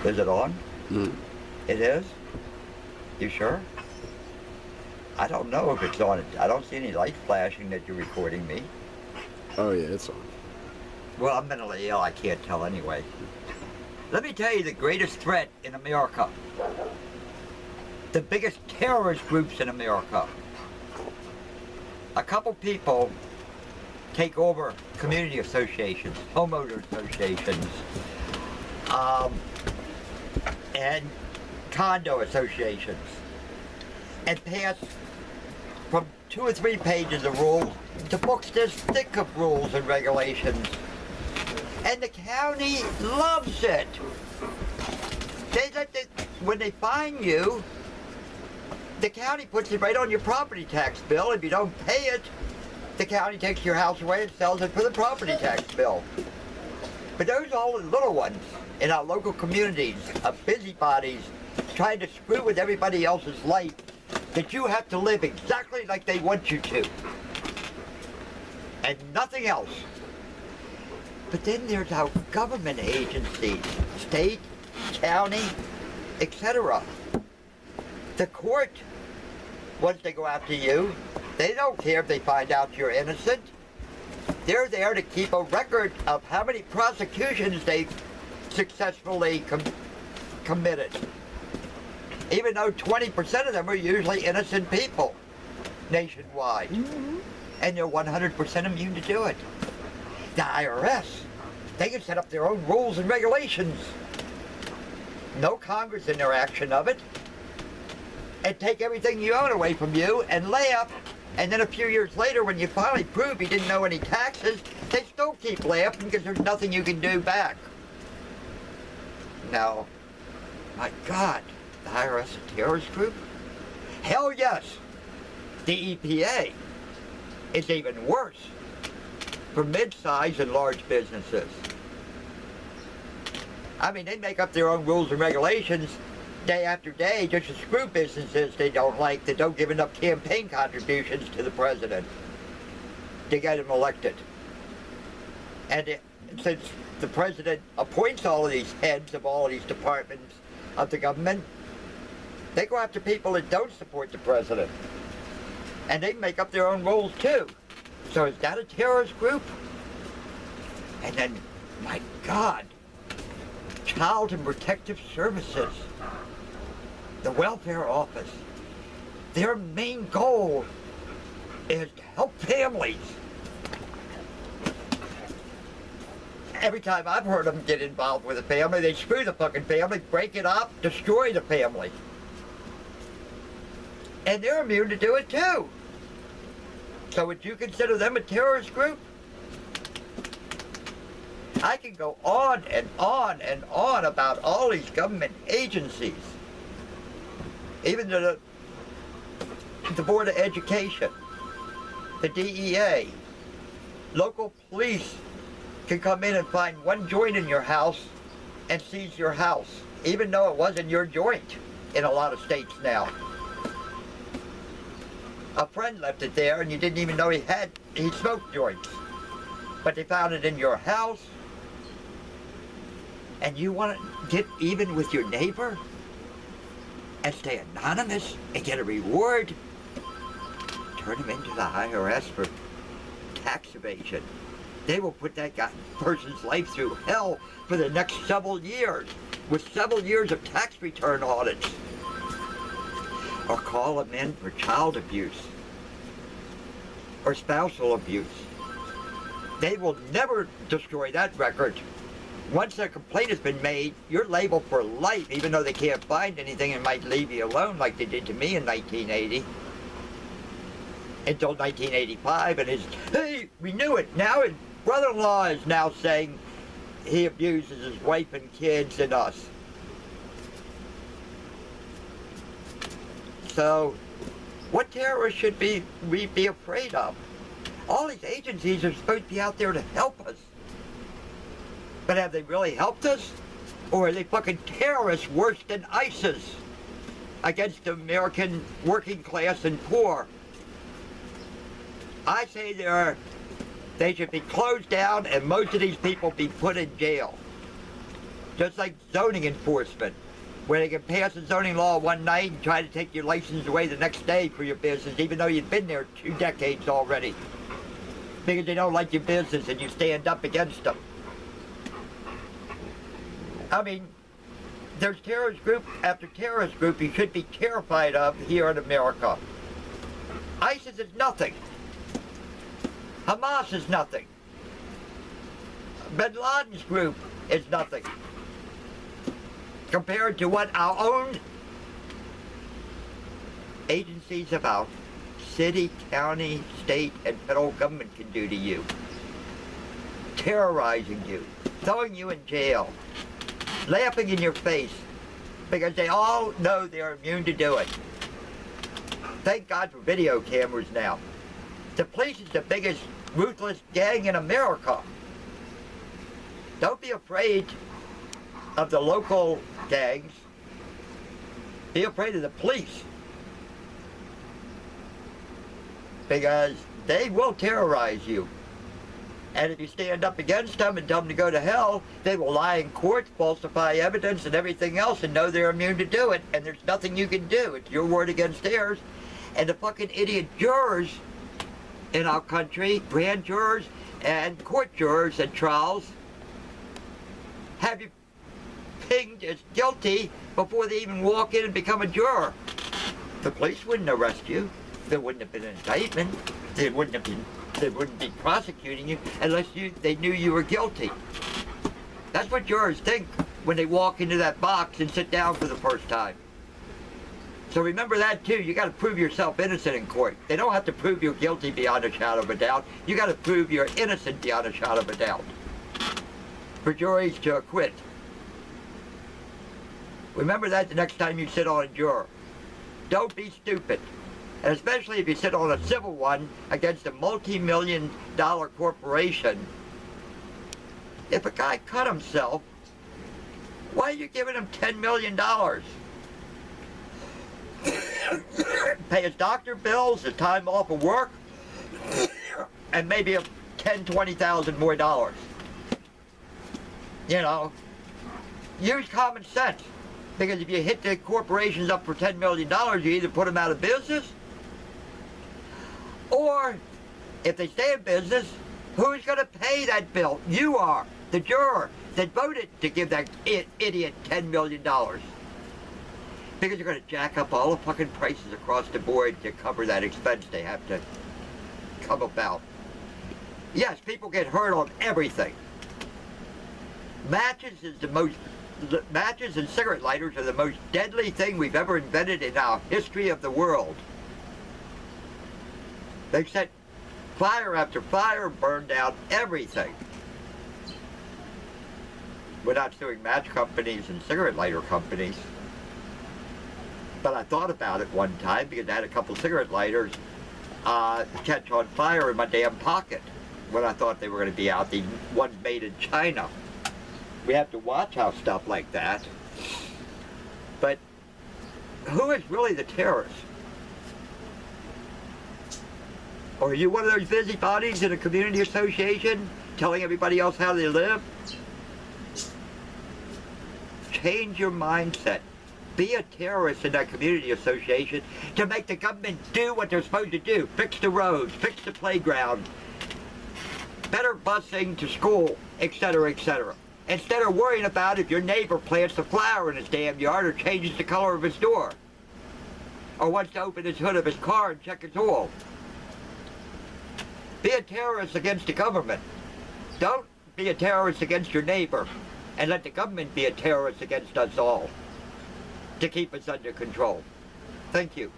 Is it on? Mm. It is? You sure? I don't know if it's on. I don't see any light flashing that you're recording me. Oh yeah, it's on. Well, I'm mentally ill. I can't tell anyway. Let me tell you the greatest threat in America. The biggest terrorist groups in America. A couple people take over community associations, homeowner associations, and condo associations, and pass from 2 or 3 pages of rules to books this thick of rules and regulations. And the county loves it. When they fine you, the county puts it right on your property tax bill. If you don't pay it, the county takes your house away and sells it for the property tax bill. But those are all the little ones in our local communities of busybodies trying to screw with everybody else's life, that you have to live exactly like they want you to. And nothing else. But then there's our government agencies, state, county, etc. The court, once they go after you, they don't care if they find out you're innocent. They're there to keep a record of how many prosecutions they've successfully committed. Even though 20% of them are usually innocent people nationwide. Mm-hmm. And they're 100% immune to do it. The IRS, they can set up their own rules and regulations. No Congress interaction of it. And take everything you own away from you and laugh. And then a few years later, when you finally prove you didn't owe any taxes, they still keep laughing because there's nothing you can do back. Now, my God, the IRS a terrorist group? Hell yes. The EPA is even worse for mid-sized and large businesses. I mean, they make up their own rules and regulations day after day just to screw businesses they don't like, that don't give enough campaign contributions to the president to get him elected. And since the president appoints all of these heads of all of these departments of the government, they go after people that don't support the president. And they make up their own rules too. So is that a terrorist group? And then, my God, Child and Protective Services, the welfare office, their main goal is to help families. Every time I've heard them get involved with a family, they screw the fucking family, break it up, destroy the family. And they're immune to do it too. So would you consider them a terrorist group? I can go on and on and on about all these government agencies. Even the Board of Education, the DEA, local police can come in and find one joint in your house and seize your house, even though it wasn't your joint in a lot of states now. A friend left it there and you didn't even know he smoked joints. But they found it in your house, and you want to get even with your neighbor and stay anonymous and get a reward? Turn them into the IRS for tax evasion. They will put that person's life through hell for the next several years, with several years of tax return audits. Or call them in for child abuse or spousal abuse. They will never destroy that record. Once a complaint has been made, you're liable for life, even though they can't find anything and might leave you alone like they did to me in 1980. Until 1985, and hey, we knew it. Now his brother-in-law is now saying he abuses his wife and kids and us. So, what terrorists should we be afraid of? All these agencies are supposed to be out there to help us. But have they really helped us? Or are they fucking terrorists worse than ISIS against the American working class and poor? I say they should be closed down and most of these people be put in jail. Just like zoning enforcement, where they can pass a zoning law one night and try to take your license away the next day for your business, even though you've been there 2 decades already. Because they don't like your business and you stand up against them. I mean, there's terrorist group after terrorist group you should be terrified of here in America. ISIS is nothing. Hamas is nothing. Bin Laden's group is nothing compared to what our own agencies of our city, county, state, and federal government can do to you. Terrorizing you, throwing you in jail, laughing in your face, because they all know they're immune to do it. Thank God for video cameras now. The police is the biggest ruthless gang in America. Don't be afraid of the local gangs. Be afraid of the police. Because they will terrorize you. And if you stand up against them and tell them to go to hell, they will lie in court, falsify evidence and everything else and know they're immune to do it. And there's nothing you can do. It's your word against theirs. And the fucking idiot jurors in our country, grand jurors and court jurors and trials, have you pinged as guilty before they even walk in and become a juror. The police wouldn't arrest you. There wouldn't have been an indictment. They wouldn't be prosecuting you unless they knew you were guilty. That's what jurors think when they walk into that box and sit down for the first time. So remember that too. You got to prove yourself innocent in court. They don't have to prove you're guilty beyond a shadow of a doubt. You got to prove you're innocent beyond a shadow of a doubt for juries to acquit. Remember that the next time you sit on a juror. Don't be stupid. And especially if you sit on a civil one against a multi-million-dollar corporation. If a guy cut himself, why are you giving him $10 million? Pay his doctor bills, his time off of work, and maybe a $10,000-$20,000 more dollars. You know, use common sense. Because if you hit the corporations up for $10 million, you either put them out of business, or if they stay in business, who's going to pay that bill? You are, the juror that voted to give that idiot $10 million. Because you're going to jack up all the fucking prices across the board to cover that expense they have to come about. Yes, people get hurt on everything. Matches and cigarette lighters are the most deadly thing we've ever invented in our history of the world. They've set fire after fire, burned out everything. We're not suing match companies and cigarette lighter companies. But I thought about it one time because I had a couple cigarette lighters catch on fire in my damn pocket when I thought they were going to be out. The ones made in China. We have to watch how stuff like that. But who is really the terrorist? Or are you one of those busybodies in a community association telling everybody else how they live? Change your mindset. Be a terrorist in that community association to make the government do what they're supposed to do. Fix the roads, fix the playground, better busing to school, etc., etc. Instead of worrying about if your neighbor plants a flower in his damn yard or changes the color of his door. Or wants to open his hood of his car and check its oil. Be a terrorist against the government. Don't be a terrorist against your neighbor. And let the government be a terrorist against us all. To keep us under control. Thank you.